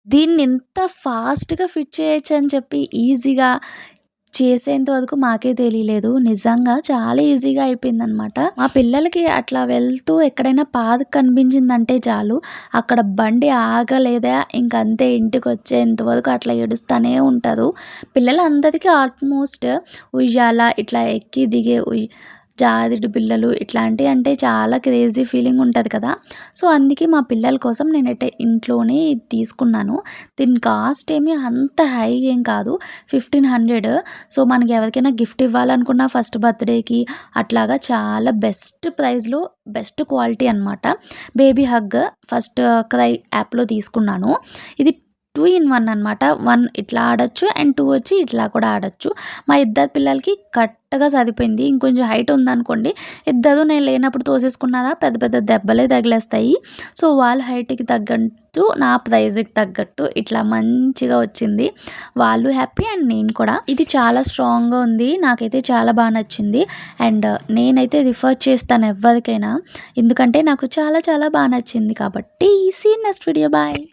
దీన్ని ఇంత ఫాస్ట్‌గా ఫిట్ చేయొచ్చని చెప్పి ఈజీగా చేసేంత వరకు మాకే తెలియలేదు. నిజంగా చాలా ఈజీగా అయిపోయిందనమాట. మా పిల్లలకి అట్లా వెళ్తూ ఎక్కడైనా పాత కనిపించిందంటే చాలు, అక్కడ బండి ఆగలేదా ఇంకంతే ఇంటికొచ్చేంత వరకు అట్లా ఏడుస్తానే ఉంటారు. పిల్లలందరికీ ఆల్మోస్ట్ ఉయ్యాల ఇట్లా ఎక్కి దిగే జారుడు బిళ్ళలు ఇట్లాంటివి అంటే చాలా క్రేజీ ఫీలింగ్ ఉంటది కదా! సో, అందుకే మా పిల్లల కోసం నేనైతే ఇంట్లోనే ఇది తీసుకున్నాను. దీని కాస్ట్ ఏమి అంత హై ఏం కాదు. 1500. సో, మనకి ఎవరికైనా గిఫ్ట్ ఇవ్వాలనుకున్న ఫస్ట్ బర్త్‌డేకి అట్లాగా చాలా బెస్ట్ ప్రైస్‌లో బెస్ట్ క్వాలిటీ అనమాట. బేబీ హగ్ ఫస్ట్ క్రై యాప్‌లో తీసుకున్నాను. ఇది 2 ఇన్ 1 అనమాట. 1 ఇట్లా ఆడొచ్చు అండ్ 2 వచ్చి ఇట్లా కూడా ఆడొచ్చు. మా ఇద్దరు పిల్లలకి కరెక్ట్‌గా సరిపోయింది. ఇంకొంచెం హైట్ ఉందనుకోండి, ఇద్దరు నేను లేనప్పుడు తోసేసుకున్నారా పెద్ద పెద్ద దెబ్బలే తగిలేస్తాయి. సో, వాళ్ళ హైట్‌కి తగ్గట్టు నా ప్రైజ్‌కి తగ్గట్టు ఇట్లా మంచిగా వచ్చింది. వాళ్ళు హ్యాపీ అండ్ నేను కూడా. ఇది చాలా స్ట్రాంగ్‌గా ఉంది. నాకైతే చాలా బాగా నచ్చింది. అండ్ నేనైతే రిఫర్ చేస్తాను ఎవ్వరికైనా. ఎందుకంటే నాకు చాలా చాలా బాగా నచ్చింది కాబట్టి. See you next video. Bye.